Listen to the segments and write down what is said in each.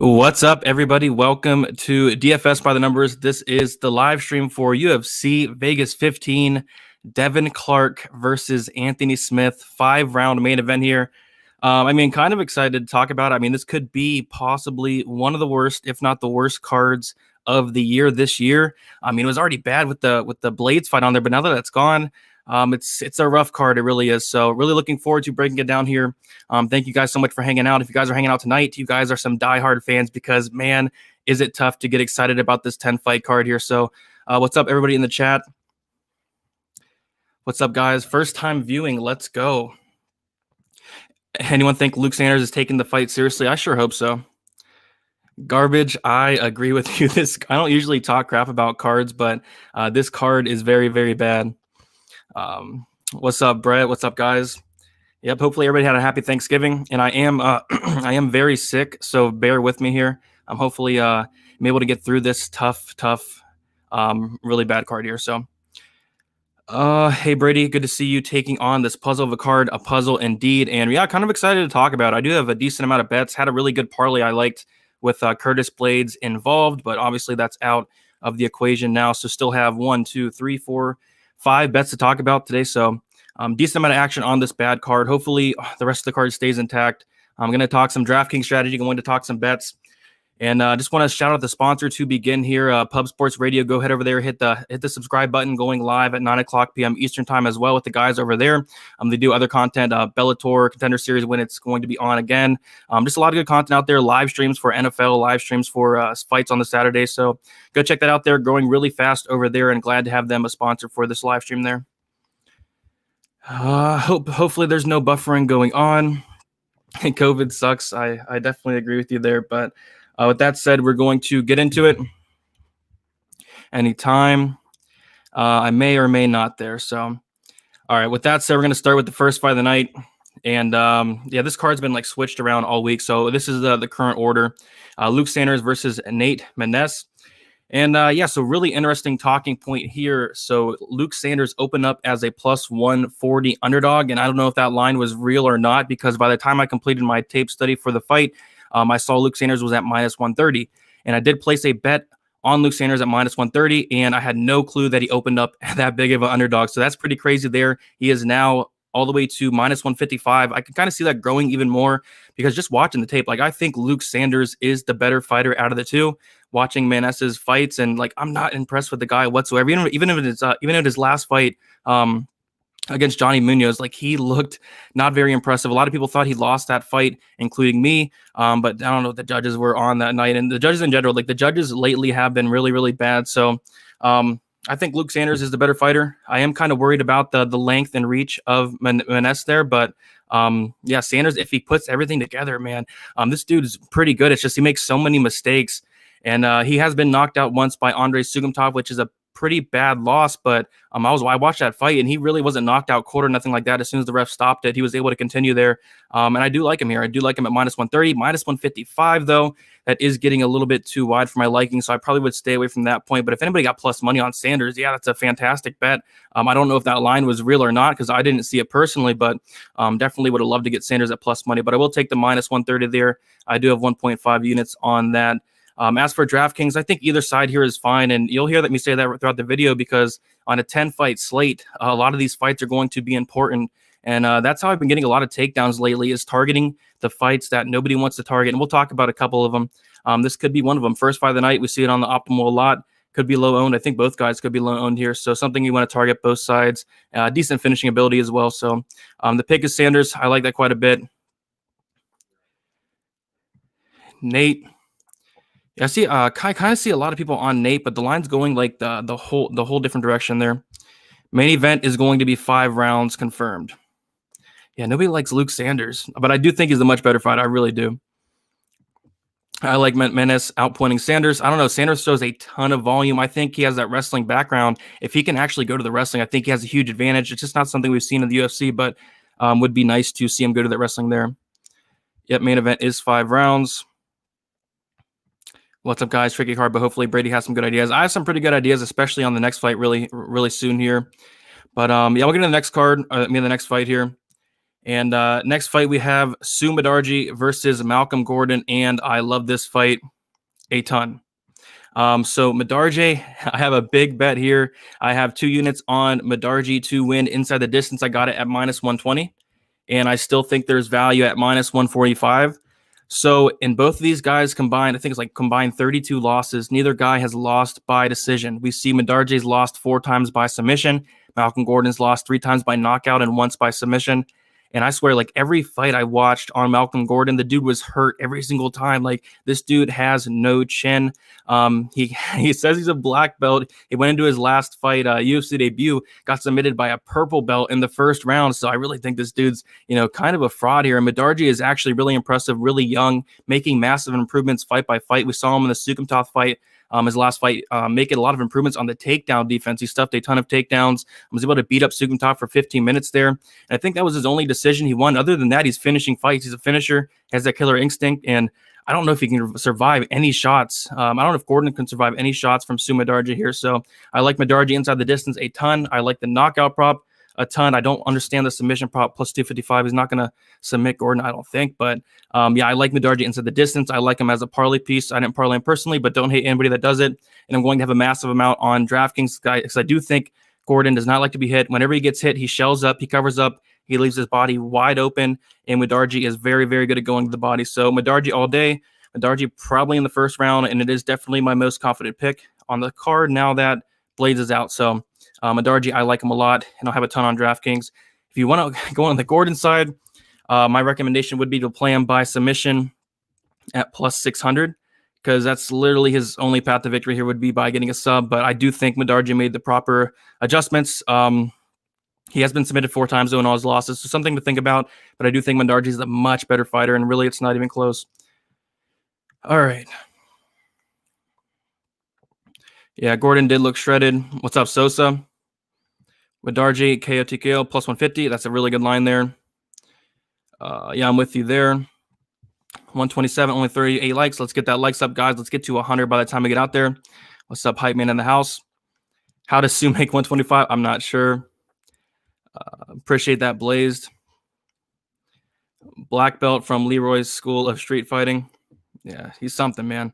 What's up, everybody? Welcome to DFS by the Numbers. This is the live stream for UFC Vegas 15, Devin Clark versus Anthony Smith, 5-round main event here. Kind of excited to talk about it. This could be possibly one of the worst, if not the worst cards of the year this year. It was already bad with the Blades fight on there, but now that that's gone, it's a rough card. It really is. So really looking forward to breaking it down here. Thank you guys so much for hanging out. If you guys are hanging out tonight, you guys are some diehard fans because, man, is it tough to get excited about this 10-fight card here. So what's up, everybody in the chat? What's up, guys? First time viewing. Let's go. Anyone think Luke Sanders is taking the fight seriously? I sure hope so. Garbage. I agree with you. I don't usually talk crap about cards, but this card is very, very bad. What's up, Brett? What's up, guys? Yep. Hopefully everybody had a happy Thanksgiving, and I am I am very sick, so bear with me here. I'm hopefully I'm able to get through this tough, really bad card here. So, hey Brady, good to see you taking on this puzzle of a card, a puzzle indeed, and yeah, kind of excited to talk about it. I do have a decent amount of bets. Had a really good parlay I liked with Curtis Blades involved, but obviously that's out of the equation now. So still have 1, 2, 3, 4, 5 bets to talk about today. So decent amount of action on this bad card. Hopefully the rest of the card stays intact. I'm going to talk some Draftkings strategy, going to talk some bets. And just want to shout out the sponsor to begin here, Pub Sports Radio. Go ahead over there, hit the subscribe button. Going live at 9:00 p.m. Eastern time as well with the guys over there. They do other content, Bellator Contender Series when it's going to be on again. Just a lot of good content out there. Live streams for NFL, live streams for fights on the Saturday. So go check that out there. Growing really fast over there, and glad to have them a sponsor for this live stream there. Hopefully there's no buffering going on. COVID sucks. I definitely agree with you there, but. With that said, we're going to get into it anytime. I may or may not there. So, all right. With that said, we're going to start with the first fight of the night. And this card's been switched around all week. So this is the current order. Luke Sanders versus Nate Maness. And so really interesting talking point here. So Luke Sanders opened up as a plus 140 underdog. And I don't know if that line was real or not, because by the time I completed my tape study for the fight, I saw Luke Sanders was at minus 130, and I did place a bet on Luke Sanders at minus 130, and I had no clue that he opened up that big of an underdog. So that's pretty crazy there. He is now all the way to minus 155. I can kind of see that growing even more because just watching the tape, I think Luke Sanders is the better fighter out of the two. Watching Maness's fights, and I'm not impressed with the guy whatsoever. Even if it's his last fight, against Johnny Munoz, he looked not very impressive. A lot of people thought he lost that fight, including me. But I don't know what the judges were on that night. And the judges in general, the judges lately have been really, really bad. So I think Luke Sanders is the better fighter. I am kind of worried about the length and reach of Maness there. But Sanders, if he puts everything together, man, this dude is pretty good. It's just he makes so many mistakes. And he has been knocked out once by Andrei Sugimtov, which is a pretty bad loss, but I watched that fight and he really wasn't knocked out cold or nothing like that. As soon as the ref stopped it, he was able to continue there. And I do like him here. I do like him at minus 130, minus 155 though. That is getting a little bit too wide for my liking, so I probably would stay away from that point. But if anybody got plus money on Sanders, yeah, that's a fantastic bet. I don't know if that line was real or not because I didn't see it personally, but definitely would have loved to get Sanders at plus money. But I will take the minus 130 there. I do have 1.5 units on that. As for Draftkings, I think either side here is fine, and you'll hear me say that throughout the video because on a 10-fight slate, a lot of these fights are going to be important, and that's how I've been getting a lot of takedowns lately is targeting the fights that nobody wants to target, and we'll talk about a couple of them. This could be one of them. First fight of the night, we see it on the Optimal a lot. Could be low-owned. I think both guys could be low-owned here, so something you want to target both sides. Decent finishing ability as well, so the pick is Sanders. I like that quite a bit. Nate. I see. I kind of see a lot of people on Nate, but the line's going the whole different direction there. Main event is going to be 5 rounds confirmed. Yeah, nobody likes Luke Sanders, but I do think he's a much better fighter. I really do. I like Maness outpointing Sanders. I don't know. Sanders shows a ton of volume. I think he has that wrestling background. If he can actually go to the wrestling, I think he has a huge advantage. It's just not something we've seen in the UFC, but would be nice to see him go to that wrestling there. Yep, main event is 5 rounds. What's up, guys? Tricky card, but hopefully Brady has some good ideas. I have some pretty good ideas, especially on the next fight really, really soon here. But we'll get to the next card, the next fight here. And next fight, we have Sumidargi versus Malcolm Gordon, and I love this fight a ton. So Medarji, I have a big bet here. I have 2 units on Medarji to win inside the distance. I got it at minus 120, and I still think there's value at minus 145. So in both of these guys combined, I think it's like combined 32 losses. Neither guy has lost by decision. We see Medarji's lost 4 times by submission. Malcolm Gordon's lost 3 times by knockout and once by submission. And I swear, like every fight I watched on Malcolm Gordon, the dude was hurt every single time. Like this dude has no chin. He says he's a black belt. He went into his last fight, UFC debut, got submitted by a purple belt in the first round. So I really think this dude's, kind of a fraud here. And Medarji is actually really impressive, really young, making massive improvements fight by fight. We saw him in the Sukumtoth fight. His last fight, making a lot of improvements on the takedown defense. He stuffed a ton of takedowns. Was able to beat up Sukumtoth for 15 minutes there. And I think that was his only decision he won. Other than that, he's finishing fights. He's a finisher, has that killer instinct. And I don't know if he can survive any shots. I don't know if Gordon can survive any shots from Sumidargi here. So I like Medarji inside the distance a ton. I like the knockout prop a ton. I don't understand the submission prop plus 255. He's not going to submit Gordon, I don't think. But I like Medarji inside the distance. I like him as a parlay piece. I didn't parlay him personally, but don't hate anybody that does it. And I'm going to have a massive amount on DraftKings because I do think Gordon does not like to be hit. Whenever he gets hit, he shells up, he covers up, he leaves his body wide open. And Medarji is very, very good at going to the body. So Medarji all day. Medarji probably in the first round, and it is definitely my most confident pick on the card now that Blades is out. So Medarji, I like him a lot, and I'll have a ton on DraftKings. If you want to go on the Gordon side, my recommendation would be to play him by submission at plus 600 because that's literally his only path to victory here would be by getting a sub. But I do think Medarji made the proper adjustments. He has been submitted 4 times though in all his losses, so something to think about. But I do think Medarji is a much better fighter, and really it's not even close. All right. Yeah, Gordon did look shredded. What's up, Sosa? Medarji, KO TKO, plus 150. That's a really good line there. I'm with you there. 127, only 38 likes. Let's get that likes up, guys. Let's get to 100 by the time we get out there. What's up, Hype Man in the house? How does Sue make 125? I'm not sure. Appreciate that, Blazed. Black belt from Leroy's School of Street Fighting. Yeah, he's something, man.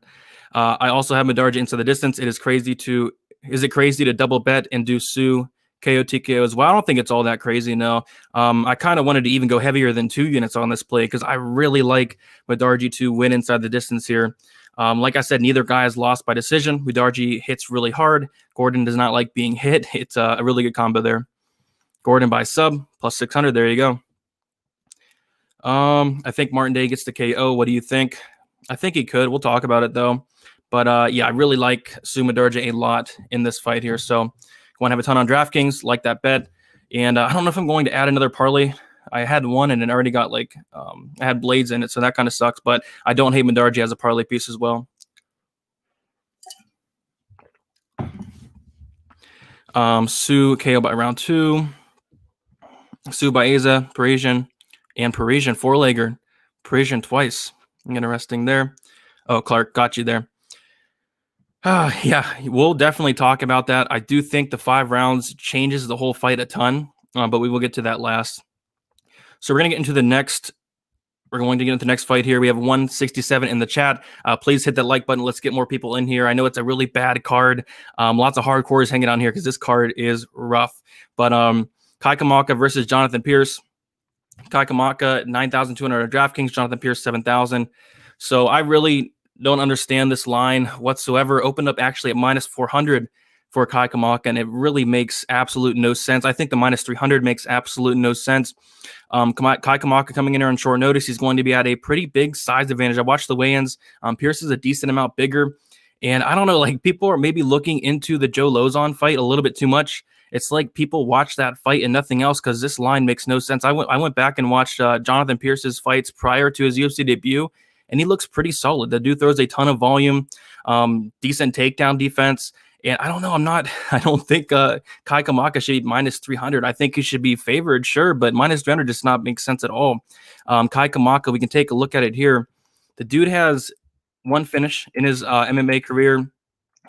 I also have Medarji into the distance. Is it crazy to double bet and do Sue KO TKO as well? I don't think it's all that crazy, no. I kind of wanted to even go heavier than 2 units on this play because I really like Medarji to win inside the distance here. Like I said, neither guy has lost by decision. Medarji hits really hard. Gordon does not like being hit. It's a really good combo there. Gordon by sub, plus 600. There you go. I think Martin Day gets the KO. What do you think? I think he could. We'll talk about it, though. But, I really like Sumidargi a lot in this fight here. So, want to have a ton on DraftKings, like that bet. And I don't know if I'm going to add another parlay. I had one, and it already got, I had Blades in it, so that kind of sucks. But I don't hate Medarji as a parlay piece as well. Sue KO by round 2. Sue Baeza, Parisian, and Parisian 4-legger. Parisian twice. Interesting there. Oh, Clark, got you there. Yeah, we'll definitely talk about that. I do think the 5 rounds changes the whole fight a ton, but we will get to that last. So we're going to get into the next. We're going to get into the next fight here. We have 167 in the chat. Please hit that like button. Let's get more people in here. I know it's a really bad card. Lots of hardcores hanging out here because this card is rough. But Kai Kamaka versus Jonathan Pierce. Kai Kamaka, 9,200 on DraftKings. Jonathan Pierce, 7,000. So I really don't understand this line whatsoever. Opened up actually at minus 400 for Kai Kamaka, and it really makes absolute no sense. I think the minus 300 makes absolute no sense. Kai Kamaka coming in here on short notice. He's going to be at a pretty big size advantage. I watched the weigh-ins. Pierce is a decent amount bigger. And I don't know, people are maybe looking into the Joe Lozon fight a little bit too much. It's like people watch that fight and nothing else because this line makes no sense. I went back and watched Jonathan Pierce's fights prior to his UFC debut, and he looks pretty solid. The dude throws a ton of volume, decent takedown defense. And I don't know. I don't think Kai Kamaka should be minus 300. I think he should be favored, sure, but minus 300 does not make sense at all. Kai Kamaka, we can take a look at it here. The dude has one finish in his MMA career.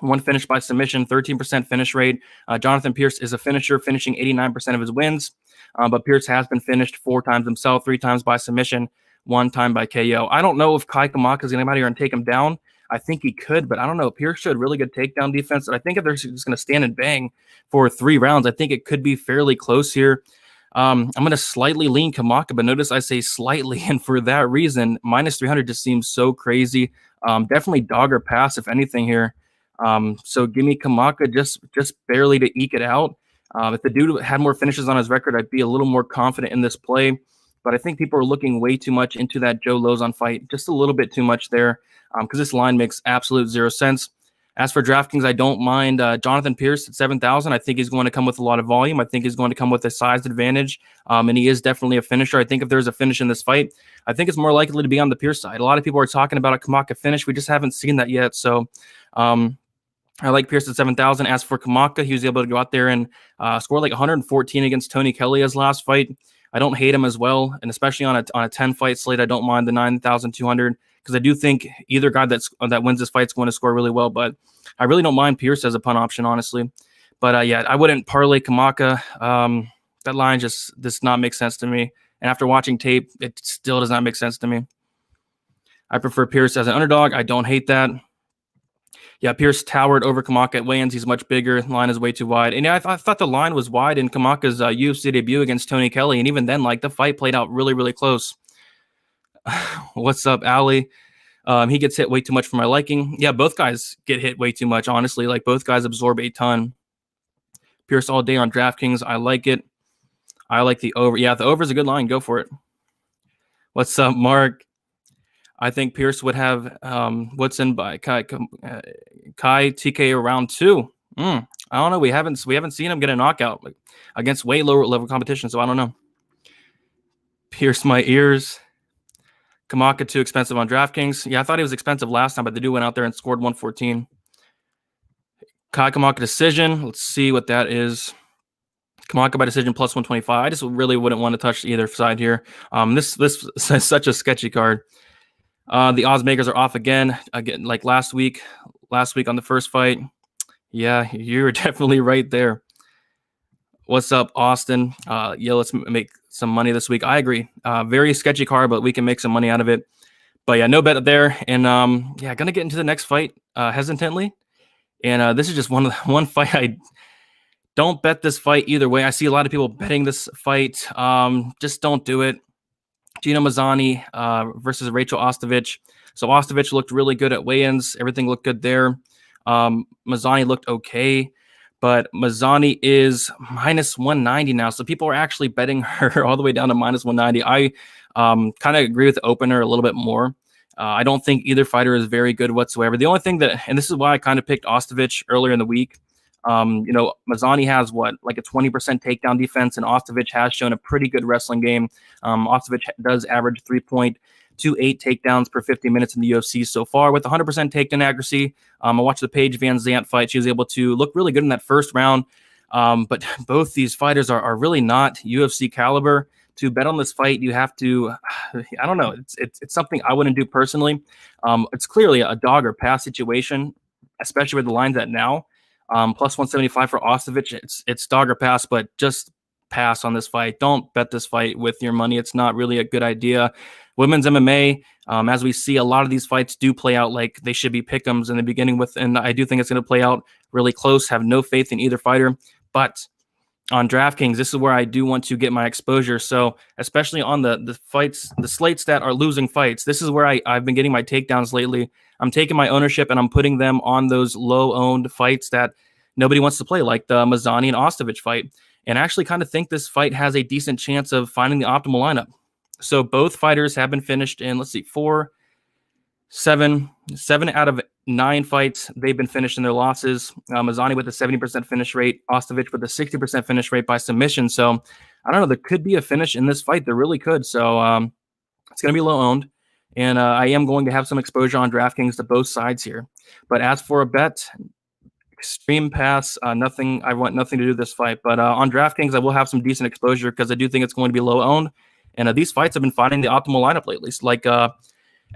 One finish by submission, 13% finish rate. Jonathan Pierce is a finisher, finishing 89% of his wins. But Pierce has been finished 4 times himself, 3 times by submission, 1 time by KO. I don't know if Kai Kamaka is going to come out here and take him down. I think he could, but I don't know. Pierce showed really good takedown defense. And I think if they're just going to stand and bang for 3 rounds, I think it could be fairly close here. I'm going to slightly lean Kamaka, but notice I say slightly. And for that reason, minus 300 just seems so crazy. Definitely dog or pass, if anything here. So give me Kamaka just barely to eke it out. If the dude had more finishes on his record, I'd be a little more confident in this play. But I think people are looking way too much into that Joe Lozon fight, just a little bit too much there, because this line makes absolute 0 sense. As for DraftKings, I don't mind Jonathan Pierce at 7,000. I think he's going to come with a lot of volume. I think he's going to come with a size advantage, and he is definitely a finisher. I think if there's a finish in this fight, I think it's more likely to be on the Pierce side. A lot of people are talking about a Kamaka finish. We just haven't seen that yet. So I like Pierce at 7,000. As for Kamaka, he was able to go out there and score like 114 against Tony Kelly his last fight. I don't hate him as well, and especially on a 10-fight slate, I don't mind the 9,200 because I do think either guy that wins this fight is going to score really well. But I really don't mind Pierce as a punt option, honestly. But yeah, I wouldn't parlay Kamaka. That line just does not make sense to me. And after watching tape, it still does not make sense to me. I prefer Pierce as an underdog. I don't hate that. Yeah, Pierce towered over Kamaka at weigh-ins. He's much bigger. The line is way too wide. And yeah, I thought the line was wide in Kamaka's UFC debut against Tony Kelly. And even then, like, the fight played out really, really close. What's up, Ali? He gets hit way too much for my liking. Yeah, both guys get hit way too much, honestly. Like, both guys absorb a ton. Pierce all day on DraftKings. I like it. I like the over. Yeah, the over is a good line. Go for it. What's up, Mark? I think Pierce would have Woodson by Kai TK round 2. I don't know. We haven't seen him get a knockout against way lower level competition, so I don't know. Pierce my ears. Kamaka too expensive on DraftKings. Yeah, I thought he was expensive last time, but the dude went out there and scored 114. Kai Kamaka decision. Let's see what that is. Kamaka by decision plus 125. I just really wouldn't want to touch either side here. This is such a sketchy card. The odds makers are off again like last week on the first fight. Yeah, you're definitely right there. What's up, Austin? Yeah, let's make some money this week. I agree. Very sketchy card, but we can make some money out of it. But yeah, no bet there. And yeah, gonna get into the next fight hesitantly. And this is just one fight. I don't bet this fight either way. I see a lot of people betting this fight. Just don't do it. Gina Mazzany versus Rachel Ostovich. So Ostovich looked really good at weigh-ins. Everything looked good there. Mazzany looked okay, but Mazzany is minus 190 now. So people are actually betting her all the way down to minus 190. I kind of agree with the opener a little bit more. I don't think either fighter is very good whatsoever. The only thing and this is why I kind of picked Ostovich earlier in the week. Mazzany has like a 20% takedown defense, and Ostovich has shown a pretty good wrestling game. Ostovich does average 3.28 takedowns per 50 minutes in the UFC so far with 100% takedown accuracy. I watched the Paige Van Zandt fight. She was able to look really good in that first round. But both these fighters are really not UFC caliber. To bet on this fight, you have to, I don't know. It's something I wouldn't do personally. It's clearly a dog or pass situation, especially with the lines at now. Plus 175 for Ostovich. It's dog or pass, but just pass on this fight. Don't bet this fight with your money. It's not really a good idea. Women's MMA, as we see, a lot of these fights do play out like they should be pick'ems in the beginning and I do think it's going to play out really close. Have no faith in either fighter, but on DraftKings, this is where I do want to get my exposure. So especially on the fights, the slates that are losing fights, this is where I've been getting my takedowns lately. I'm taking my ownership and I'm putting them on those low-owned fights that nobody wants to play, like the Mazzany and Ostovich fight. And I actually kind of think this fight has a decent chance of finding the optimal lineup. So both fighters have been finished in, let's see, 7 out of 9 fights. They've been finished in their losses. Mazzany with a 70% finish rate, Ostovich with a 60% finish rate by submission. So I don't know, there could be a finish in this fight. There really could. So it's going to be low-owned. And I am going to have some exposure on DraftKings to both sides here. But as for a bet, extreme pass, nothing. I want nothing to do with this fight. But on DraftKings, I will have some decent exposure because I do think it's going to be low-owned. And these fights have been finding the optimal lineup lately. Like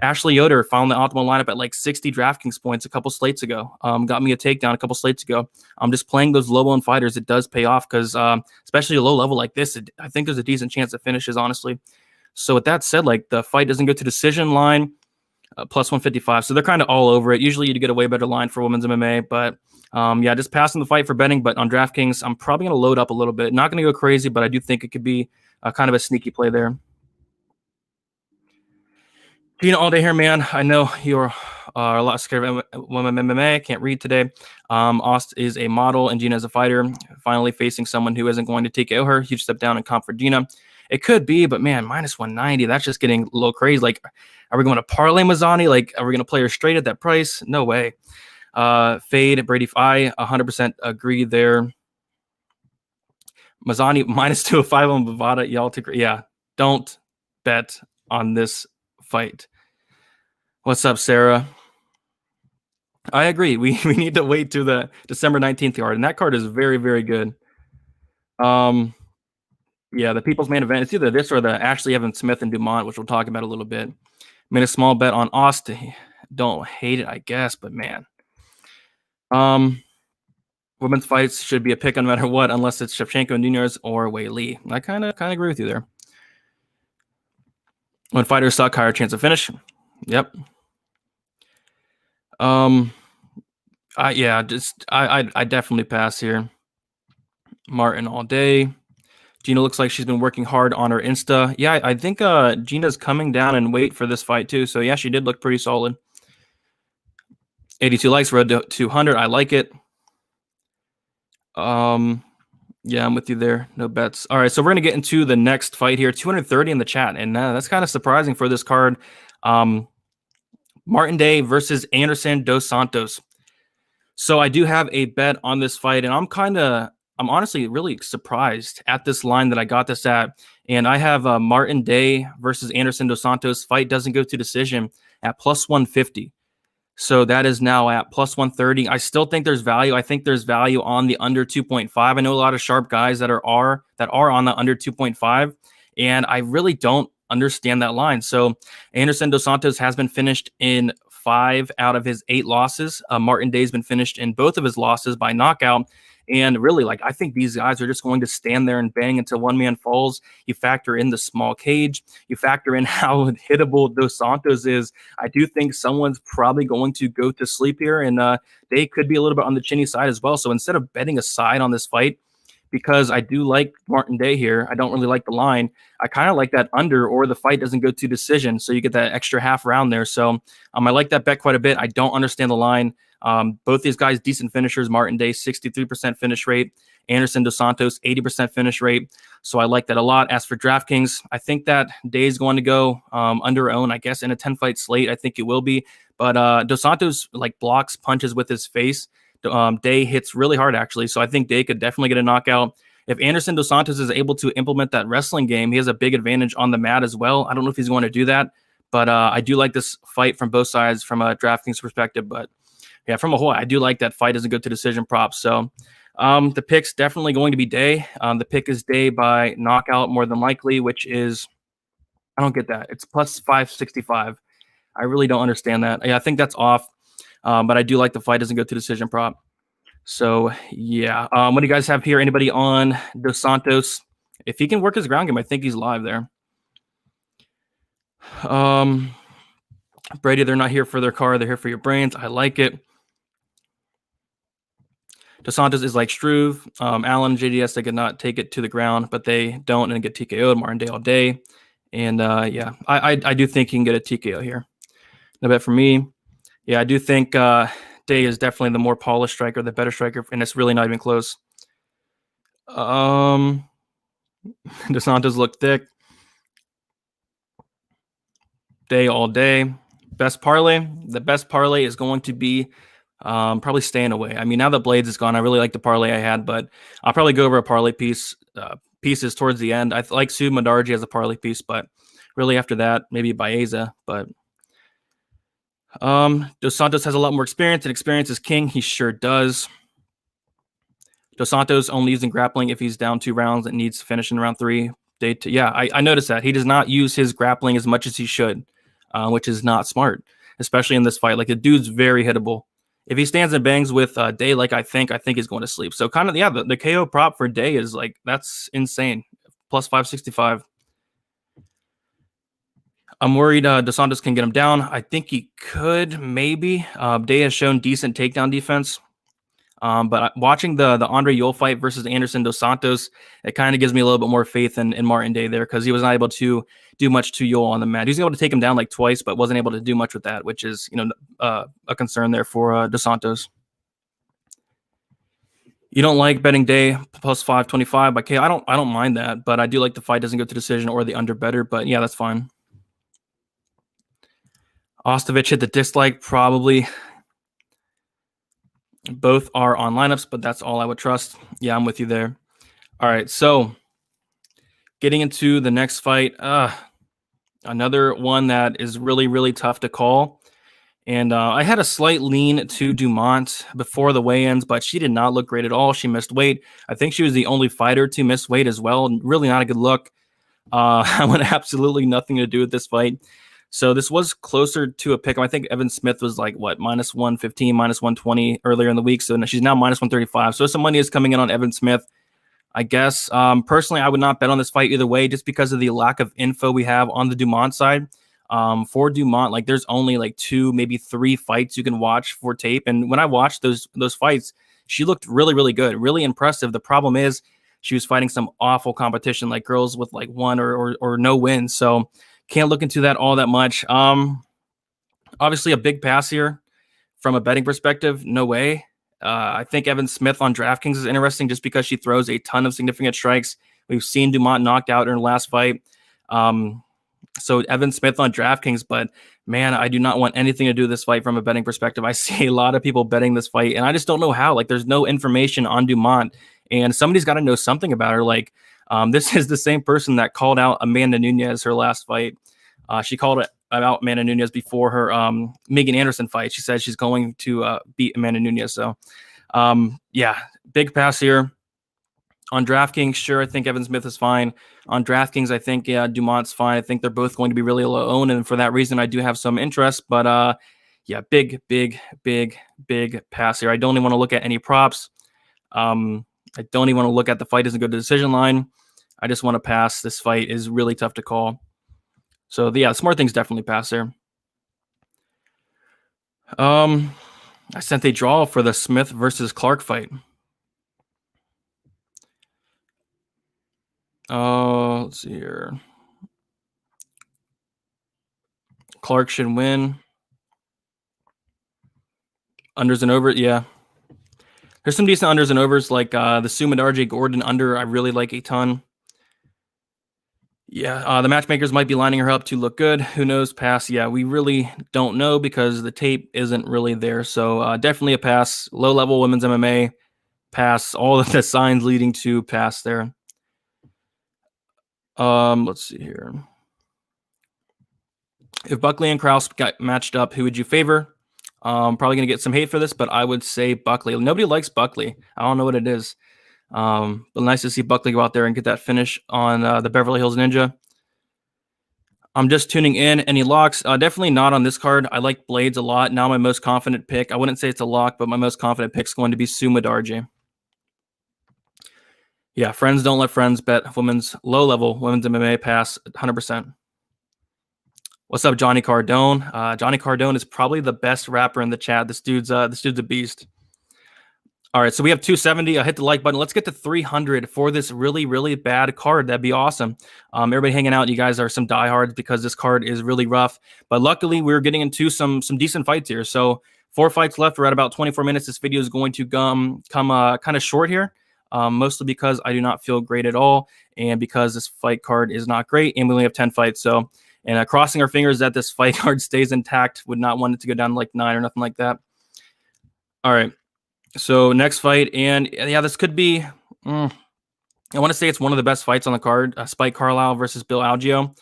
Ashley Yoder found the optimal lineup at like 60 DraftKings points a couple slates ago. Got me a takedown a couple slates ago. I'm just playing those low-owned fighters. It does pay off because especially a low level like this, I think there's a decent chance it finishes, honestly. So with that said, like the fight doesn't go to decision line, plus 155. So they're kind of all over it. Usually you'd get a way better line for women's MMA, but yeah, just passing the fight for betting. But on DraftKings, I'm probably going to load up a little bit. Not going to go crazy, but I do think it could be kind of a sneaky play there. Gina, all day here, man. I know you're a lot scared of women MMA. Can't read today. Ost is a model and Gina is a fighter. Finally facing someone who isn't going to TKO her. Huge step down in comp for Gina. It could be, but man, minus 190. That's just getting a little crazy. Like, are we going to parlay Mazzany? Like, are we going to play her straight at that price? No way. Fade, Brady, I 100% agree there. Mazzany minus 205 on Bovada. Y'all to yeah. Don't bet on this fight. What's up, Sarah? I agree. We need to wait to the December 19th card, and that card is very, very good. Yeah, the People's Main Event. It's either this or the Ashley Evans Smith and Dumont, which we'll talk about a little bit. Made a small bet on Austin. Don't hate it, I guess, but man. Women's fights should be a pick no matter what, unless it's Shevchenko and Nunez or Wei Li. I kind of agree with you there. When fighters suck, higher chance of finish. Yep. Yeah, I definitely pass here. Martin all day. Gina looks like she's been working hard on her Insta. Yeah, I think Gina's coming down in weight for this fight too. So yeah, she did look pretty solid. 82 likes, road to 200. I like it. Yeah, I'm with you there. No bets. All right, so we're gonna get into the next fight here. 230 in the chat, and that's kind of surprising for this card. Martin Day versus Anderson dos Santos. So I do have a bet on this fight, and I'm honestly really surprised at this line that I got this at. And I have Martin Day versus Anderson dos Santos. Fight doesn't go to decision at plus 150. So that is now at plus 130. I still think there's value. I think there's value on the under 2.5. I know a lot of sharp guys that are on the under 2.5, and I really don't understand that line. So Anderson dos Santos has been finished in 5 out of his 8 losses. Martin Day's been finished in both of his losses by knockout. And really, like, I think these guys are just going to stand there and bang until one man falls. You factor in the small cage. You factor in how hittable Dos Santos is. I do think someone's probably going to go to sleep here, and they could be a little bit on the chinny side as well. So instead of betting a side on this fight, because I do like Martin Day here, I don't really like the line. I kind of like that under, or the fight doesn't go to decision, so you get that extra half round there. So I like that bet quite a bit. I don't understand the line. Both these guys, decent finishers. Martin Day, 63% finish rate. Anderson dos Santos, 80% finish rate. So I like that a lot. As for DraftKings, I think that Day is going to go under own, I guess, in a 10-fight slate. I think it will be. But dos Santos like blocks punches with his face. Day hits really hard, actually. So I think Day could definitely get a knockout. If Anderson dos Santos is able to implement that wrestling game, he has a big advantage on the mat as well. I don't know if he's going to do that, but I do like this fight from both sides from a DraftKings perspective. But yeah, from a whole, I do like that fight doesn't go to decision props. So the pick's definitely going to be Day. The pick is Day by knockout more than likely, which is, I don't get that. It's plus 565. I really don't understand that. Yeah, I think that's off. But I do like the fight doesn't go to decision prop. So yeah, what do you guys have here? Anybody on dos Santos? If he can work his ground game, I think he's live there. Brady, they're not here for their car. They're here for your brains. I like it. Dos Santos is like Struve. Allen, JDS, they could not take it to the ground, but they don't and get TKO'd. Martin Day all day. And yeah, I do think he can get a TKO here. No bet for me. Yeah, I do think Day is definitely the more polished striker, the better striker, and it's really not even close. Dos Santos look thick. Day all day. Best parlay. The best parlay is going to be probably staying away. I mean, now that Blades is gone, I really like the parlay I had, but I'll probably go over a parlay pieces towards the end. I like Sumidargi as a parlay piece, but really after that, maybe Baeza, but Dos Santos has a lot more experience, and experience is king. He sure does. Dos Santos only using grappling if he's down 2 rounds and needs to finish in round 3. Yeah, I noticed that. He does not use his grappling as much as he should. which is not smart, especially in this fight. Like, the dude's very hittable. If he stands and bangs with Day, like I think he's going to sleep. So kind of, yeah, the KO prop for Day is like, that's insane. Plus 565. I'm worried Dos Santos can get him down. I think he could, maybe. Day has shown decent takedown defense. But watching the Andre Yule fight versus Anderson Dos Santos, it kind of gives me a little bit more faith in Martin Day there, because he was not able to do much to Yule on the mat. He was able to take him down like twice, but wasn't able to do much with that, which is, a concern there for Dos Santos. You don't like betting Day plus 525 by K. I don't mind that, but I do like the fight doesn't go to decision or the under better. But yeah, that's fine. Ostovich hit the dislike, probably. Both are on lineups, but that's all I would trust. Yeah, I'm with you there. All right, so getting into the next fight, another one that is really, really tough to call. And I had a slight lean to Dumont before the weigh-ins, but she did not look great at all. She missed weight. I think she was the only fighter to miss weight as well. Really not a good look. I want absolutely nothing to do with this fight. So this was closer to a pick. I think Evan Smith was like, what, minus 115, minus 120 earlier in the week. So she's now minus 135. So some money is coming in on Evan Smith, I guess. Personally, I would not bet on this fight either way, just because of the lack of info we have on the Dumont side. For Dumont, like, there's only like 2, maybe 3 fights you can watch for tape. And when I watched those fights, she looked really, really good, really impressive. The problem is she was fighting some awful competition, like girls with like 1 or no wins. So can't look into that all that much. Obviously a big pass here from a betting perspective. No way. I think Evan Smith on DraftKings is interesting just because she throws a ton of significant strikes. We've seen Dumont knocked out in her last fight. So Evan Smith on DraftKings, but man, I do not want anything to do with this fight from a betting perspective. I see a lot of people betting this fight, and I just don't know how. Like, there's no information on Dumont, and somebody's got to know something about her. Like, this is the same person that called out Amanda Nunes her last fight. She called it out Amanda Nunes before her Megan Anderson fight. She said she's going to beat Amanda Nunes. So, yeah, big pass here. On DraftKings, sure, I think Evan Smith is fine. On DraftKings, I think, yeah, Dumont's fine. I think they're both going to be really low owned, and for that reason, I do have some interest. But, yeah, big pass here. I don't even want to look at any props. I don't even want to look at the fight doesn't go to decision line. I just want to pass. This fight is really tough to call. So, yeah, smart things definitely pass there. I sent a draw for the Smith versus Clark fight. Let's see here. Clark should win. Unders and overs, yeah. There's some decent unders and overs, like the Sumidargi Gordon under. I really like a ton. Yeah, the matchmakers might be lining her up to look good. Who knows? Pass. Yeah, we really don't know because the tape isn't really there. So definitely a pass. Low-level women's MMA, pass. All of the signs leading to pass there. Let's see here. If Buckley and Krause got matched up, who would you favor? Probably going to get some hate for this, but I would say Buckley. Nobody likes Buckley. I don't know what it is. But nice to see Buckley go out there and get that finish on the Beverly Hills Ninja. I'm just tuning in. Any locks? Definitely not on this card. I like Blades a lot. Now my most confident pick. I wouldn't say it's a lock, but my most confident pick is going to be Sumidargi. Yeah, friends don't let friends bet women's low-level women's MMA pass 100%. What's up, Johnny Cardone? Johnny Cardone is probably the best rapper in the chat. This dude's a beast. All right, so we have 270. I hit the like button. Let's get to 300 for this really, really bad card. That'd be awesome. Everybody hanging out. You guys are some diehards because this card is really rough. But luckily, we're getting into some decent fights here. So 4 fights left. We're at about 24 minutes. This video is going to come kind of short here. Mostly because I do not feel great at all, and because this fight card is not great, and we only have 10 fights. So, and crossing our fingers that this fight card stays intact. Would not want it to go down to like 9 or nothing like that. All right. So next fight, and yeah, this could be. I want to say it's one of the best fights on the card. Spike Carlisle versus Bill Algeo,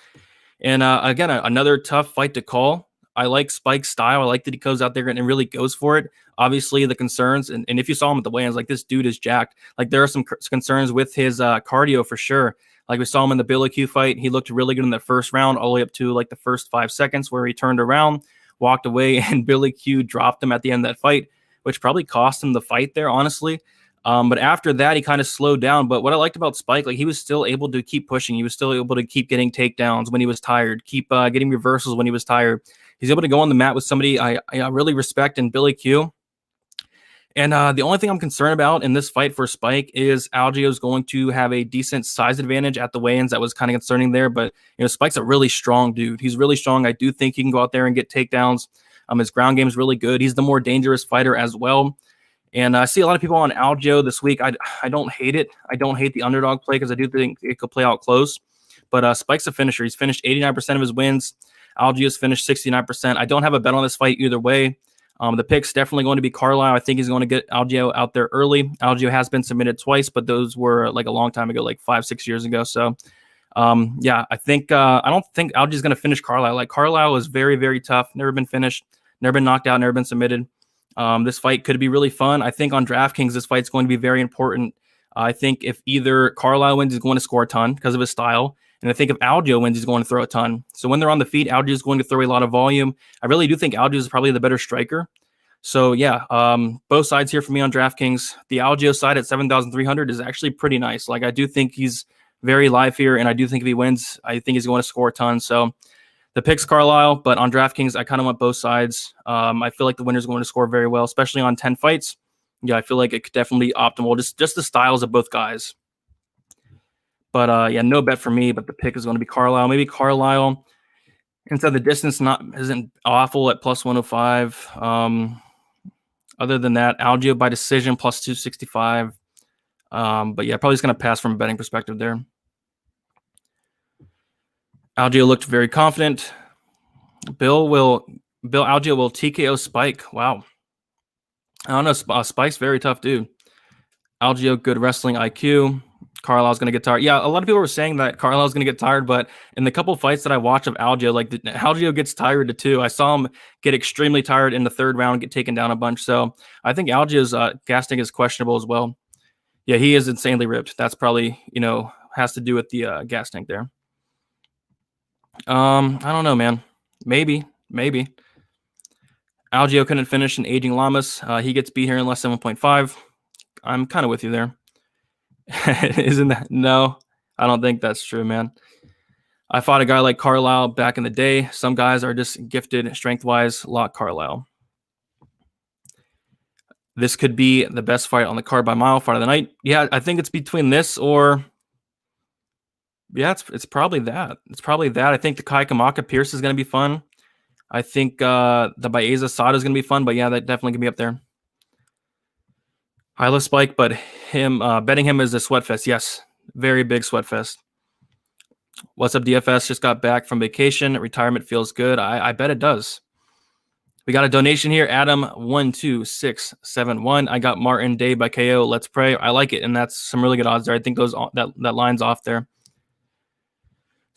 and again, another tough fight to call. I like Spike's style. I like that he goes out there and really goes for it. Obviously, the concerns, and if you saw him at the weigh-ins, like, this dude is jacked. Like, there are some concerns with his cardio for sure. Like, we saw him in the Billy Q fight. He looked really good in the first round, all the way up to like the first 5 seconds, where he turned around, walked away, and Billy Q dropped him at the end of that fight, which probably cost him the fight there, honestly. But after that, he kind of slowed down. But what I liked about Spike, like, he was still able to keep pushing. He was still able to keep getting takedowns when he was tired, keep getting reversals when he was tired. He's able to go on the mat with somebody I really respect in Billy Q. And the only thing I'm concerned about in this fight for Spike is Algeo is going to have a decent size advantage at the weigh-ins. That was kind of concerning there. But, Spike's a really strong dude. He's really strong. I do think he can go out there and get takedowns. His ground game is really good. He's the more dangerous fighter as well. And I see a lot of people on Algeo this week. I don't hate it. I don't hate the underdog play, because I do think it could play out close. But Spike's a finisher. He's finished 89% of his wins. Algeo's finished 69%. I don't have a bet on this fight either way. The pick's definitely going to be Carlisle. I think he's going to get Algeo out there early. Algeo has been submitted twice, but those were like a long time ago, like 5-6 years ago. So, yeah, I think I don't think Algeo's going to finish Carlisle. Like, Carlisle is very, very tough. Never been finished. Never been knocked out. Never been submitted. This fight could be really fun. I think on DraftKings, this fight's going to be very important. I think if either Carlisle wins, he's going to score a ton because of his style. And I think if Algeo wins, he's going to throw a ton. So when they're on the feet, Algeo is going to throw a lot of volume. I really do think Algeo is probably the better striker. So, yeah, both sides here for me on DraftKings. The Algeo side at 7,300 is actually pretty nice. Like, I do think he's very live here, and I do think if he wins, I think he's going to score a ton. So the pick's Carlisle, but on DraftKings, I kind of want both sides. I feel like the winner's going to score very well, especially on 10 fights. Yeah, I feel like it could definitely be optimal. Just the styles of both guys. But, yeah, no bet for me, but the pick is going to be Carlisle. Maybe Carlisle, instead the distance isn't awful at plus 105. Other than that, Algeo by decision plus 265. But, yeah, probably just going to pass from a betting perspective there. Algeo looked very confident. Bill Algeo will TKO Spike. Wow. I don't know. Spike's very tough dude. Algeo, good wrestling IQ. Carlisle's going to get tired. Yeah, a lot of people were saying that Carlisle's going to get tired, but in the couple fights that I watch of Algeo, like, Algeo gets tired too. I saw him get extremely tired in the third round, get taken down a bunch. So I think Algeo's gas tank is questionable as well. Yeah, he is insanely ripped. That's probably, has to do with the gas tank there. I don't know, man. Maybe. Algeo couldn't finish an aging Lamas. He gets beat here in less than 1.5. I'm kind of with you there. Isn't that? No, I don't think that's true, man. I fought a guy like Carlisle back in the day. Some guys are just gifted strength-wise. Lock Carlisle. This could be the best fight on the card by mile, fight of the night. Yeah, I think it's between this or... Yeah, it's probably that. I think the Kamaka Pierce is going to be fun. I think the Baeza Sato is going to be fun, but yeah, that definitely can be up there. I love Spike, but betting him is a sweat fest. Yes, very big sweat fest. What's up, DFS? Just got back from vacation. Retirement feels good. I bet it does. We got a donation here. Adam 12671. I got Martin Day by KO. Let's pray. I like it, and that's some really good odds there. I think that line's off there.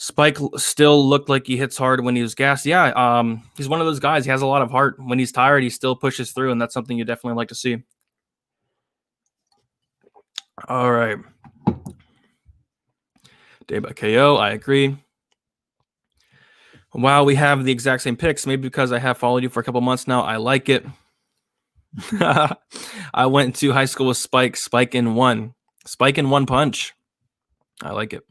Spike still looked like he hits hard when he was gassed. Yeah, he's one of those guys. He has a lot of heart. When he's tired, he still pushes through, and that's something you definitely like to see. All right. Day by KO. I agree. Wow, we have the exact same picks. Maybe because I have followed you for a couple months now. I like it. I went to high school with Spike. Spike in one punch. I like it.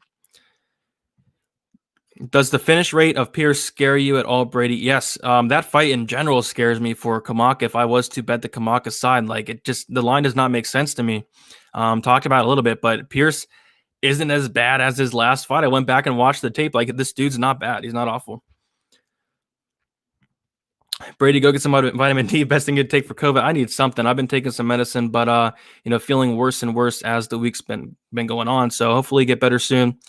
Does the finish rate of Pierce scare you at all, Brady? Yes. That fight in general scares me for Kamaka. If I was to bet the Kamaka side, like, the line does not make sense to me. Talked about it a little bit, but Pierce isn't as bad as his last fight. I went back and watched the tape. Like, this dude's not bad. He's not awful. Brady, go get some vitamin D. Best thing to take for COVID. I need something. I've been taking some medicine, but feeling worse and worse as the week's been going on. So hopefully get better soon.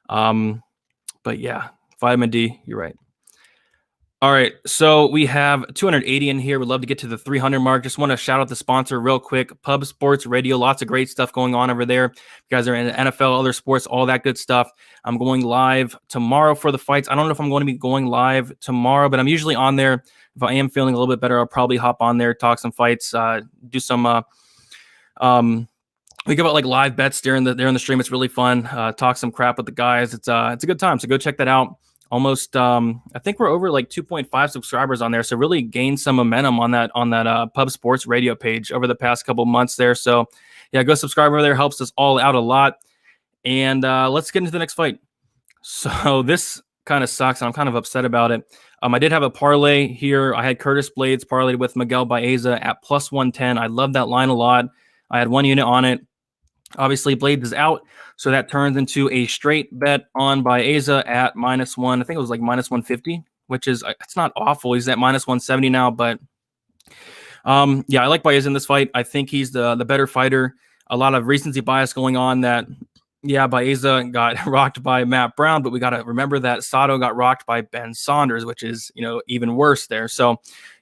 But yeah, vitamin D, you're right. All right, so we have 280 in here. We'd love to get to the 300 mark. Just want to shout out the sponsor real quick, Pub Sports Radio. Lots of great stuff going on over there. You guys are in the NFL, other sports, all that good stuff. I'm going live tomorrow for the fights. I don't know if I'm going to be going live tomorrow, but I'm usually on there. If I am feeling a little bit better, I'll probably hop on there, talk some fights, do some we give out like live bets during the stream. It's really fun. Talk some crap with the guys. It's a good time. So go check that out. Almost, I think we're over like 2.5 subscribers on there. So really gained some momentum on that Pub Sports Radio page over the past couple months there. So yeah, go subscribe over there. Helps us all out a lot. And let's get into the next fight. So this kind of sucks, and I'm kind of upset about it. I did have a parlay here. I had Curtis Blades parlayed with Miguel Baeza at plus 110. I love that line a lot. I had one unit on it. Obviously, Blades is out, so that turns into a straight bet on Baeza at -1. I think it was like -150, which is, it's not awful. He's at -170 now, but yeah, I like Baeza in this fight. I think he's the better fighter. A lot of recency bias going on that, yeah, Baeza got rocked by Matt Brown, but we got to remember that Sato got rocked by Ben Saunders, which is, even worse there. So,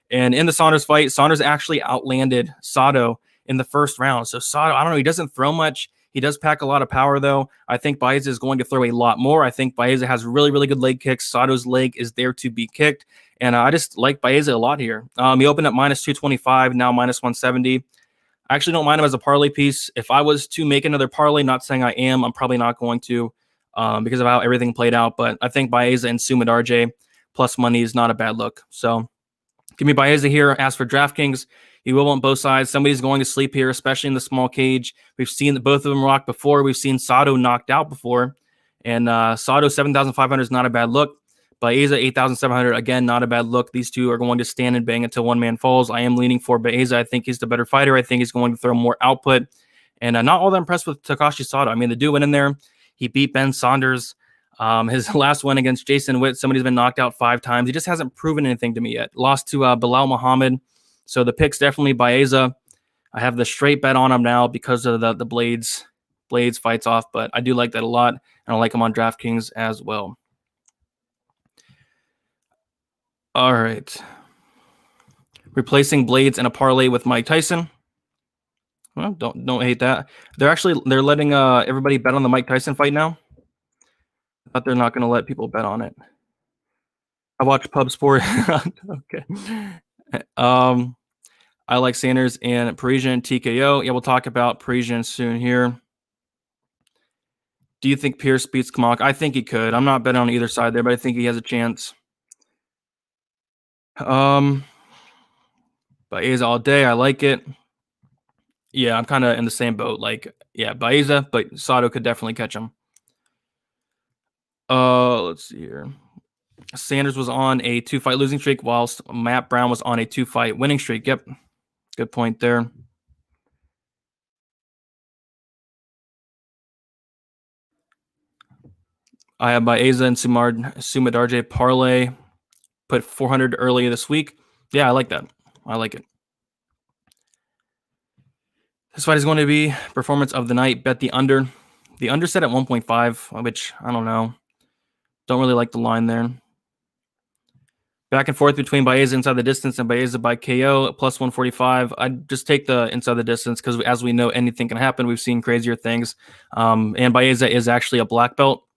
and in the Saunders fight, Saunders actually outlanded Sato in the first round. So Sato, I don't know, he doesn't throw much. He does pack a lot of power, though. I think Baeza is going to throw a lot more. I think Baeza has really, really good leg kicks. Sato's leg is there to be kicked. And I just like Baeza a lot here. He opened at -225, now -170. I actually don't mind him as a parlay piece. If I was to make another parlay, not saying I am, I'm probably not going to because of how everything played out. But I think Baeza and Sumidargi plus money is not a bad look. So give me Baeza here. As for DraftKings, you will want both sides. Somebody's going to sleep here, especially in the small cage. We've seen that both of them rock before. We've seen Sato knocked out before. And Sato, 7,500 is not a bad look. Baeza, 8,700, again, not a bad look. These two are going to stand and bang until one man falls. I am leaning for Baeza. I think he's the better fighter. I think he's going to throw more output. And not all that impressed with Takashi Sato. I mean, the dude went in there. He beat Ben Saunders. His last win against Jason Witt, somebody's been knocked out 5 times. He just hasn't proven anything to me yet. Lost to Bilal Muhammad. So the pick's definitely Baeza. I have the straight bet on him now because of the Blades fights off, but I do like that a lot, and I like him on DraftKings as well. All right. Replacing Blades in a parlay with Mike Tyson. Well, don't hate that. They're letting everybody bet on the Mike Tyson fight now. But they're not going to let people bet on it. I watch Pub Sport. Okay. I like Sanders and Parisian TKO. Yeah, we'll talk about Parisian soon here. Do you think Pierce beats Kamaka? I think he could. I'm not betting on either side there, but I think he has a chance. Baeza all day. I like it. Yeah, I'm kind of in the same boat. Like, yeah, Baeza, but Sato could definitely catch him. Let's see here. Sanders was on a 2-fight losing streak, whilst Matt Brown was on a 2-fight winning streak. Yep. Good point there. I have Baeza and Sumidargi parlay. Put 400 earlier this week. Yeah, I like that. I like it. This fight is going to be performance of the night. Bet the under. The under set at 1.5, which I don't know. Don't really like the line there. Back and forth between Baeza inside the distance and Baeza by KO at plus 145. I'd just take the inside the distance because, as we know, anything can happen. We've seen crazier things. And Baeza is actually a black belt,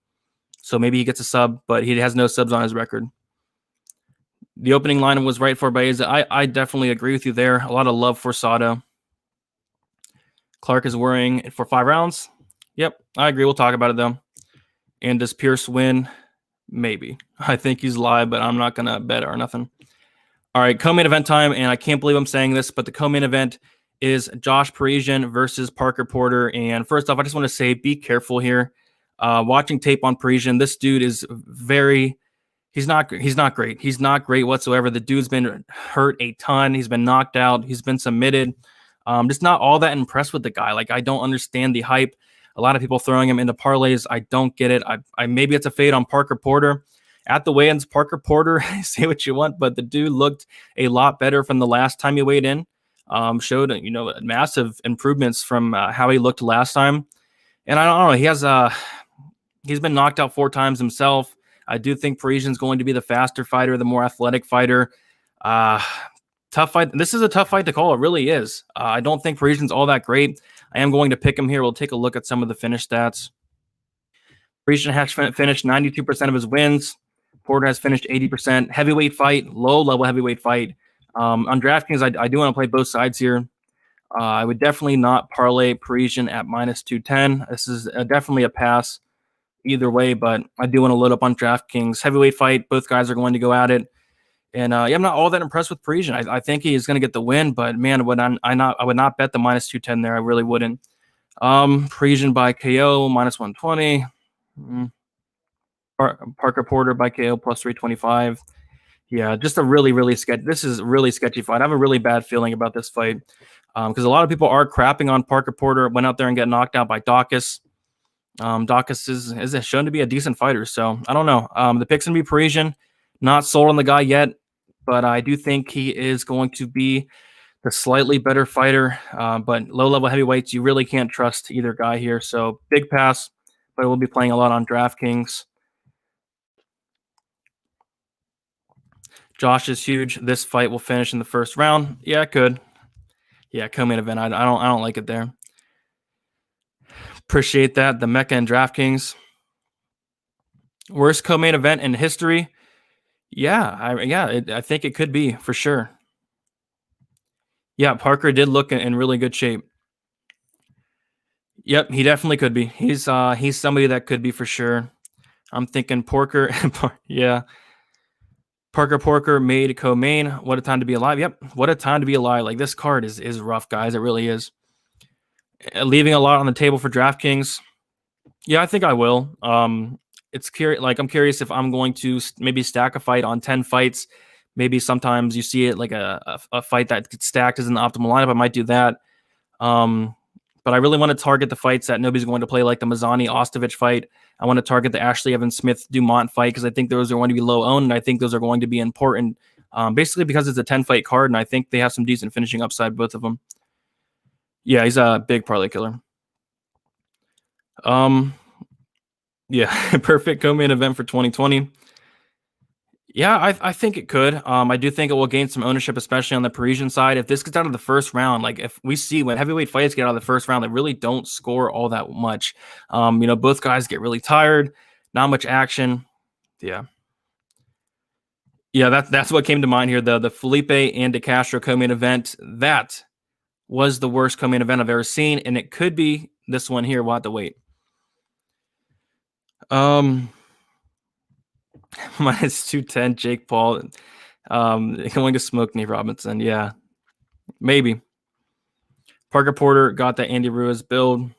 so maybe he gets a sub, but he has no subs on his record. The opening line was right for Baeza. I definitely agree with you there. A lot of love for Sato. Clark is worrying for 5 rounds. Yep, I agree. We'll talk about it, though. And does Pierce win? Maybe. I think he's live, but I'm not going to bet or nothing. All right, co-main event time, and I can't believe I'm saying this, but the co-main event is Josh Parisian versus Parker Porter. And first off, I just want to say be careful here. Watching tape on Parisian, this dude is he's not great. He's not great whatsoever. The dude's been hurt a ton. He's been knocked out. He's been submitted. Just not all that impressed with the guy. Like, I don't understand the hype. A lot of people throwing him into parlays. I don't get it. I maybe it's a fade on Parker Porter. At the weigh-ins, Parker Porter, say what you want, but the dude looked a lot better from the last time he weighed in. Showed, massive improvements from how he looked last time. And I don't know. He's been knocked out 4 times himself. I do think Parisian's going to be the faster fighter, the more athletic fighter. Uh, Tough fight. This is a tough fight to call. It really is. I don't think Parisian's all that great. I am going to pick him here. We'll take a look at some of the finish stats. Parisian has finished 92% of his wins. Porter has finished 80%. Heavyweight fight, low-level heavyweight fight. On DraftKings, I do want to play both sides here. I would definitely not parlay Parisian at minus 210. This is definitely a pass either way, but I do want to load up on DraftKings. Heavyweight fight, both guys are going to go at it. And yeah, I'm not all that impressed with Parisian. I think he is going to get the win, but man, I would not bet the minus 210 there. I really wouldn't. Parisian by KO minus 120. Parker Porter by KO plus 325. Yeah, just a really sketchy. This is a really sketchy fight. I have a really bad feeling about this fight because a lot of people are crapping on Parker Porter. Went out there and got knocked out by Dawkins. Dawkins is shown to be a decent fighter, so I don't know. The pick's gonna be Parisian. Not sold on the guy yet, but I do think he is going to be the slightly better fighter. But low-level heavyweights, you really can't trust either guy here. So big pass, but we'll be playing a lot on DraftKings. Josh is huge. This fight will finish in the first round. Yeah, it could. Yeah, co-main event. I don't like it there. Appreciate that. The Mecca and DraftKings. Worst co-main event in history. Yeah, I think it could be for sure. Yeah, Parker did look in really good shape. Yep, he definitely could be. He's somebody that could be for sure. I'm thinking Porker. Yeah. Parker Porker made co-main. What a time to be alive. Yep, what a time to be alive. Like, this card is rough, guys. It really is. Leaving a lot on the table for DraftKings. Yeah, I think I will. It's curious. Like, I'm curious if I'm going to maybe stack a fight on 10 fights. Maybe sometimes you see it like a fight that gets stacked is in the optimal lineup. I might do that. But I really want to target the fights that nobody's going to play, like the Mazzany Ostovich fight. I want to target the Ashley Evans Smith Dumont fight because I think those are going to be low owned, and I think those are going to be important. Basically because it's a 10 fight card, and I think they have some decent finishing upside, both of them. Yeah, he's a big parlay killer. Yeah, perfect co-main event for 2020. Yeah, I think it could. I do think it will gain some ownership, especially on the Parisian side. If this gets out of the first round, like if we see when heavyweight fights get out of the first round, they really don't score all that much. Both guys get really tired, not much action. Yeah. Yeah, that's what came to mind here. The Felipe and De Castro co-main event. That was the worst co-main event I've ever seen, and it could be this one here. We'll have to wait. Minus 210, Jake Paul. Going to smoke Nate Robinson. Yeah, maybe. Parker Porter got that Andy Ruiz build.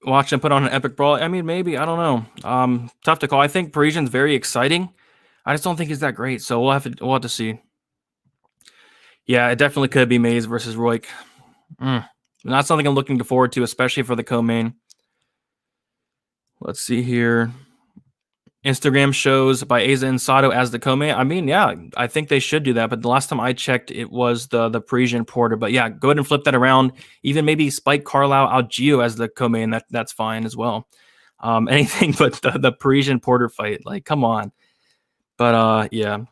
Watch him put on an epic brawl. I mean, maybe. I don't know. Tough to call. I think Parisian's very exciting. I just don't think he's that great. So we'll have to see. Yeah, it definitely could be Mays versus Royk. Not something I'm looking forward to, especially for the co-main. Let's see here. Instagram shows Baeza and Sato as the co-main. I mean, yeah, I think they should do that. But the last time I checked, it was the Parisian Porter. But yeah, go ahead and flip that around. Even maybe Spike Carlisle Algeo as the co-main. That's fine as well. Anything but the Parisian Porter fight. Like, come on. But yeah.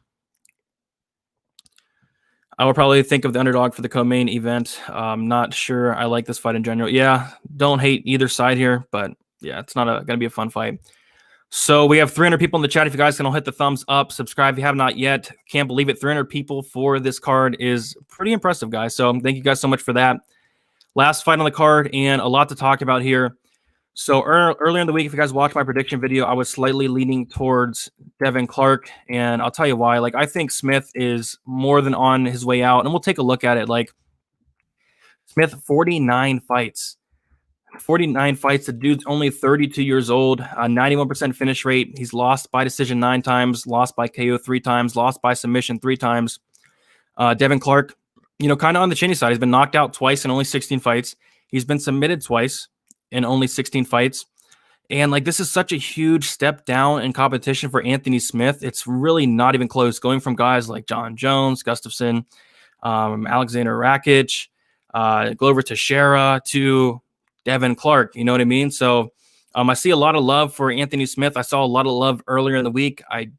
I would probably think of the underdog for the co-main event. I'm not sure I like this fight in general. Yeah, don't hate either side here, but yeah, it's not going to be a fun fight. So we have 300 people in the chat. If you guys can all hit the thumbs up, subscribe if you have not yet. Can't believe it. 300 people for this card is pretty impressive, guys. So thank you guys so much for that. Last fight on the card and a lot to talk about here. So earlier in the week, if you guys watched my prediction video, I was slightly leaning towards Devin Clark, and I'll tell you why. Like, I think Smith is more than on his way out, and we'll take a look at it. Like, Smith, 49 fights. 49 fights. The dude's only 32 years old, 91% finish rate. He's lost by decision 9 times, lost by KO 3 times, lost by submission 3 times. Devin Clark, kind of on the chinny side. He's been knocked out twice in only 16 fights. He's been submitted twice in only 16 fights. And like, this is such a huge step down in competition for Anthony Smith. It's really not even close, going from guys like John Jones, Gustafsson, Alexander Rakic, Glover Teixeira to Devin Clark. You know what I mean? So I see a lot of love for Anthony Smith. I saw a lot of love earlier in the week. I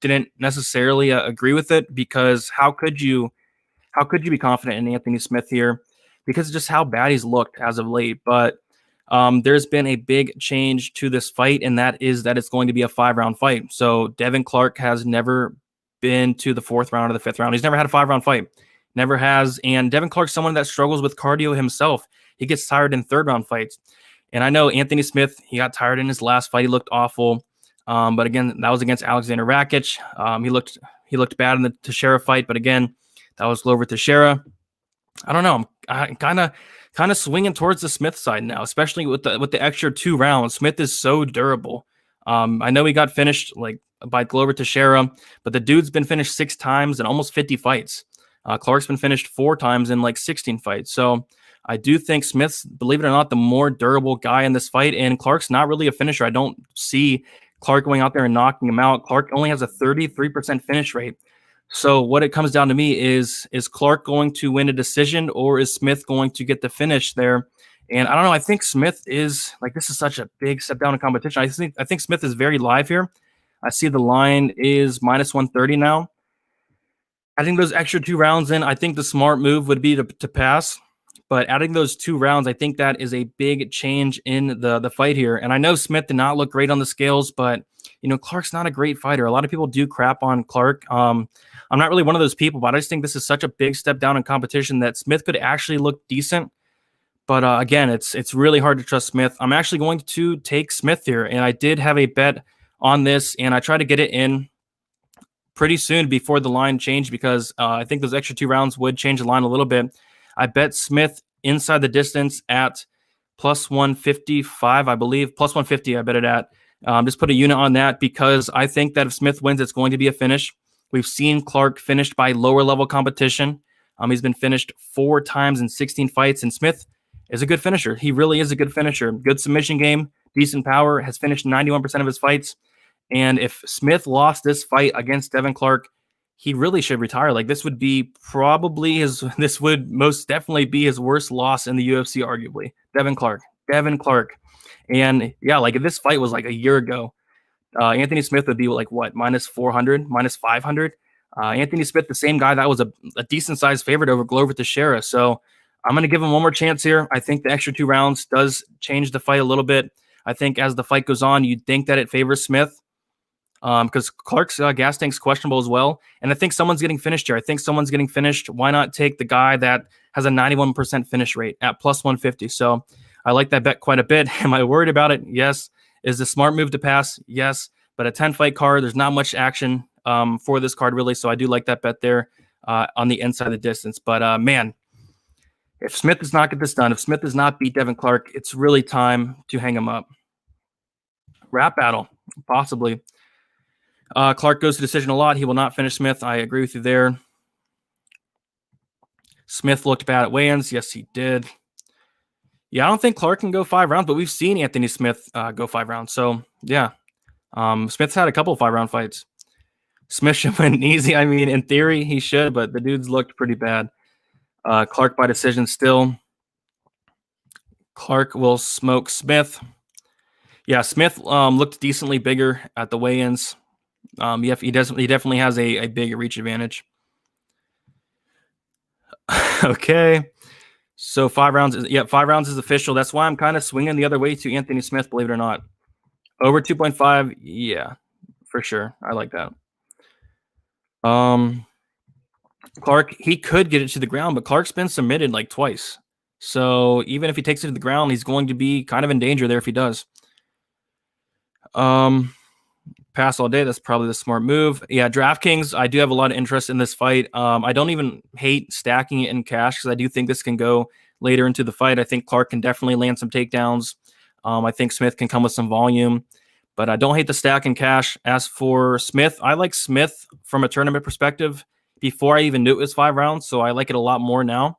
didn't necessarily agree with it because how could you be confident in Anthony Smith here? Because of just how bad he's looked as of late. But there's been a big change to this fight, and that is that it's going to be a 5-round fight. So Devin Clark has never been to the 4th round or the 5th round. He's never had a 5-round fight. Never has. And Devin Clark's someone that struggles with cardio himself. He gets tired in 3rd-round fights. And I know Anthony Smith, he got tired in his last fight. He looked awful. But again, that was against Alexander Rakic. He looked bad in the Teixeira fight, but again, that was Glover Teixeira. I don't know. I'm kind of swinging towards the Smith side now, especially with the extra 2 rounds. Smith is so durable. I know he got finished like by Glover Teixeira, but the dude's been finished 6 times in almost 50 fights. Clark's been finished 4 times in like 16 fights. So I do think Smith's, believe it or not, the more durable guy in this fight, and Clark's not really a finisher. I don't see Clark going out there and knocking him out. Clark only has a 33% finish rate. So what it comes down to me is Clark going to win a decision, or is Smith going to get the finish there? And I don't know. I think Smith is like, this is such a big step down in competition. I think Smith is very live here. I see the line is -130 now. I think those extra 2 rounds in, I think the smart move would be to pass. But adding those 2 rounds, I think that is a big change in the fight here. And I know Smith did not look great on the scales, but Clark's not a great fighter. A lot of people do crap on Clark. I'm not really one of those people, but I just think this is such a big step down in competition that Smith could actually look decent. But again, it's really hard to trust Smith. I'm actually going to take Smith here, and I did have a bet on this, and I tried to get it in pretty soon before the line changed because I think those extra 2 rounds would change the line a little bit. I bet Smith inside the distance at +155, I believe. +150, I bet it at. Just put a unit on that because I think that if Smith wins, it's going to be a finish. We've seen Clark finished by lower level competition. He's been finished 4 times in 16 fights, and Smith is a good finisher. He really is a good finisher. Good submission game, decent power, has finished 91% of his fights. And if Smith lost this fight against Devin Clark, he really should retire. Like this would most definitely be his worst loss in the UFC, arguably. Devin Clark. And yeah, like if this fight was like a year ago, Anthony Smith would be like what, -400, -500. Anthony Smith, the same guy that was a decent sized favorite over Glover Teixeira. So I'm going to give him one more chance here. I think the extra 2 rounds does change the fight a little bit. I think as the fight goes on, you'd think that it favors Smith. Because Clark's gas tank's questionable as well. And I think someone's getting finished here. Why not take the guy that has a 91% finish rate at +150? So I like that bet quite a bit. Am I worried about it? Yes. Is the smart move to pass? Yes. But a 10-fight card, there's not much action for this card, really. So I do like that bet there on the inside of the distance. But, man, if Smith does not get this done, if Smith does not beat Devin Clark, it's really time to hang him up. Rap battle, possibly. Clark goes to decision a lot. He will not finish Smith. I agree with you there. Smith looked bad at weigh-ins. Yes, he did. Yeah, I don't think Clark can go 5 rounds, but we've seen Anthony Smith go 5 rounds. So, yeah. Smith's had a couple of 5-round fights. Smith should win easy. I mean, in theory, he should, but the dude's looked pretty bad. Clark by decision still. Clark will smoke Smith. Yeah, Smith looked decently bigger at the weigh-ins. Yeah, he definitely has a big reach advantage. Okay. So 5 rounds is 5 rounds is official. That's why I'm kind of swinging the other way to Anthony Smith, believe it or not. Over 2.5, yeah, for sure. I like that. Clark, he could get it to the ground, but Clark's been submitted like twice. So even if he takes it to the ground, he's going to be kind of in danger there if he does. Pass all day. That's probably the smart move. Yeah, Draftkings, I do have a lot of interest in this fight. I don't even hate stacking it in cash because I do think this can go later into the fight. I think Clark can definitely land some takedowns. I think Smith can come with some volume, but I don't hate the stack in cash. As for Smith, I like Smith from a tournament perspective before I even knew it was 5 rounds, so I like it a lot more now.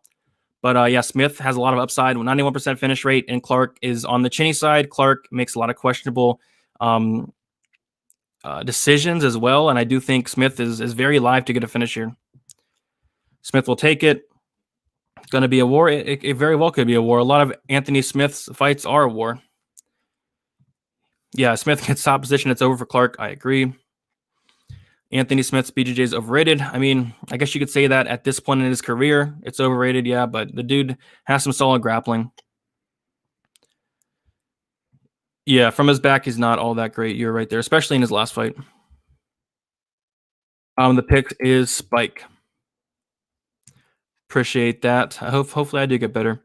But yeah, Smith has a lot of upside, 91% finish rate, and Clark is on the chinny side. Clark makes a lot of questionable decisions as well, and I do think Smith is very live to get a finish here. Smith will take it. It's going to be a war. It very well could be a war. A lot of Anthony Smith's fights are a war. Yeah, Smith gets top position. It's over for Clark. I agree. Anthony Smith's BJJ is overrated. I mean, I guess you could say that at this point in his career, it's overrated, yeah, but the dude has some solid grappling. Yeah, from his back, he's not all that great. You're right there, especially in his last fight. The pick is Spike. Appreciate that. Hopefully I do get better.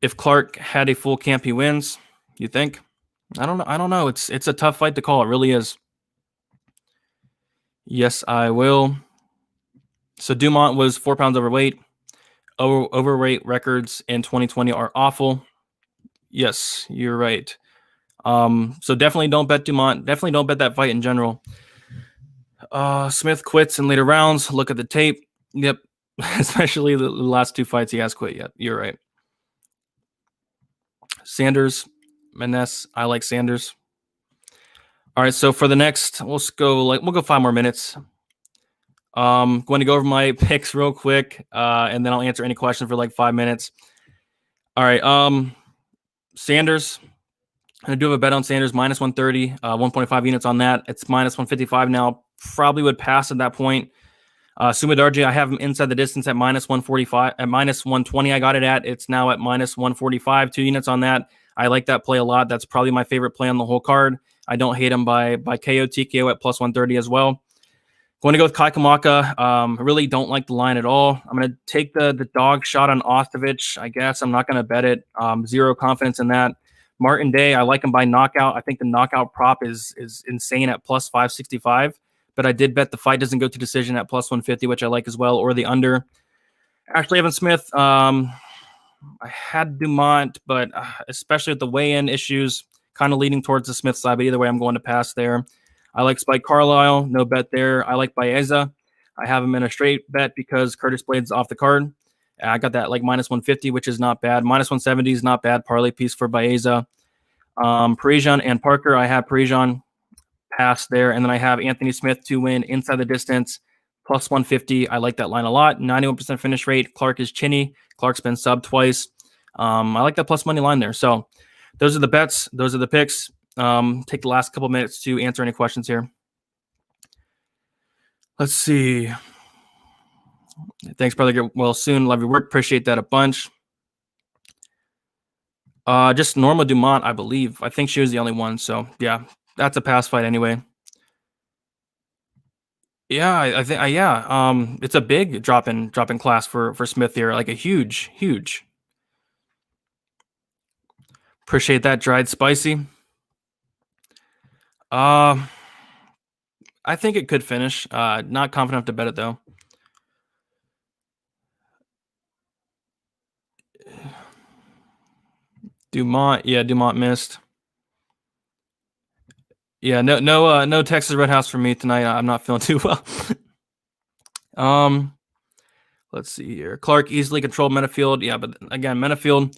If Clark had a full camp, he wins. You think? I don't know. It's a tough fight to call. It really is. Yes, I will. So Dumont was 4 pounds overweight. Overweight records in 2020 are awful. Yes, you're right. So definitely don't bet Dumont. Definitely don't bet that fight in general. Smith quits in later rounds. Look at the tape. Yep. Especially the last 2 fights he has quit. Yep, you're right. Sanders, Menes. I like Sanders. All right, so for the next, we'll go 5 more minutes. Going to go over my picks real quick, and then I'll answer any questions for like 5 minutes. All right, Sanders. I do have a bet on Sanders, minus 130, 1.5 units on that. It's minus 155 now. Probably would pass at that point. Sumidargi, I have him inside the distance at minus 145, at minus 120. I got it at. It's now at minus 145, 2 units on that. I like that play a lot. That's probably my favorite play on the whole card. I don't hate him by KO, TKO at plus 130 as well. Going to go with Kamaka. I really don't like the line at all. I'm going to take the dog shot on Ostovich. I guess I'm not going to bet it. Zero confidence in that. Martin Day, I like him by knockout. I think the knockout prop is insane at plus 565. But I did bet the fight doesn't go to decision at plus 150, which I like as well, or the under. Ashley Evan Smith, I had Dumont, but especially with the weigh-in issues, kind of leaning towards the Smith side. But either way, I'm going to pass there. I like Spike Carlisle, no bet there. I like Baeza. I have him in a straight bet because Curtis Blade's off the card. I got that like minus 150, which is not bad. Minus 170 is not bad. Parlay piece for Baeza. Parisian and Parker, I have Parisian pass there. And then I have Anthony Smith to win inside the distance, plus 150. I like that line a lot. 91% finish rate. Clark is chinny. Clark's been subbed twice. I like that plus money line there. So those are the bets. Those are the picks. Take the last couple minutes to answer any questions here. Let's see. Thanks, brother. Get well soon. Love your work. Appreciate that a bunch. Just Norma Dumont, I believe. I think she was the only one. So yeah, that's a pass fight anyway. Yeah, I think. Yeah. It's a big drop in class for Smith here. Like a huge. Appreciate that. Dried spicy. I think it could finish. Not confident enough to bet it though. Dumont, yeah, Dumont missed. Yeah, no Texas Red House for me tonight. I'm not feeling too well. Let's see here. Clark easily controlled Menafield. Yeah, but again, Menafield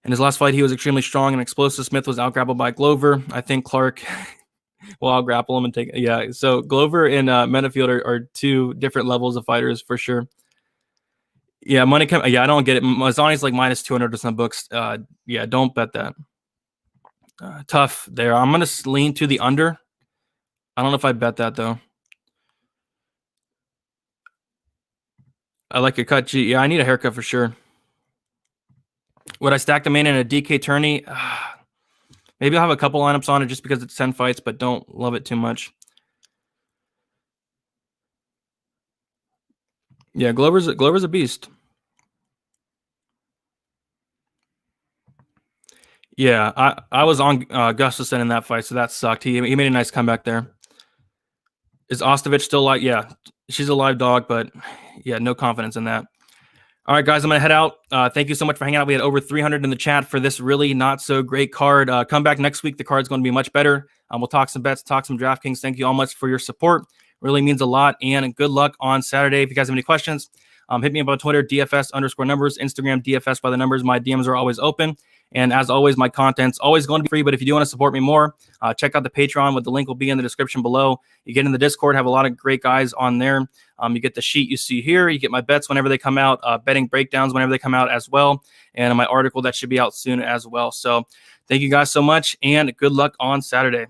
in his last fight, he was extremely strong and explosive. Smith was out-grappled by Glover. I think Clark will out-grapple him and take. Yeah, so Glover and Menafield are 2 different levels of fighters for sure. Yeah, I don't get it. Mazzany's like minus 200 or some books. Yeah, don't bet that. Tough there. I'm going to lean to the under. I don't know if I bet that, though. I like a cut. G. Yeah, I need a haircut for sure. Would I stack the main in a DK tourney? Maybe I'll have a couple lineups on it just because it's 10 fights, but don't love it too much. Yeah, Glover's a beast. Yeah, I was on Gustafsson in that fight, so that sucked. He made a nice comeback there. Is Ostovich still alive? Yeah, she's a live dog, but yeah, no confidence in that. All right, guys, I'm going to head out. Thank you so much for hanging out. We had over 300 in the chat for this really not so great card. Come back next week. The card's going to be much better. We'll talk some bets, talk some DraftKings. Thank you all much for your support. Really means a lot. And good luck on Saturday. If you guys have any questions, hit me up on Twitter, DFS_numbers, Instagram, DFS by the numbers. My DMs are always open. And as always, my content's always going to be free. But if you do want to support me more, check out the Patreon. With the link will be in the description below. You get in the Discord, have a lot of great guys on there. You get the sheet you see here. You get my bets whenever they come out, betting breakdowns whenever they come out as well, and my article that should be out soon as well. So thank you guys so much, and good luck on Saturday.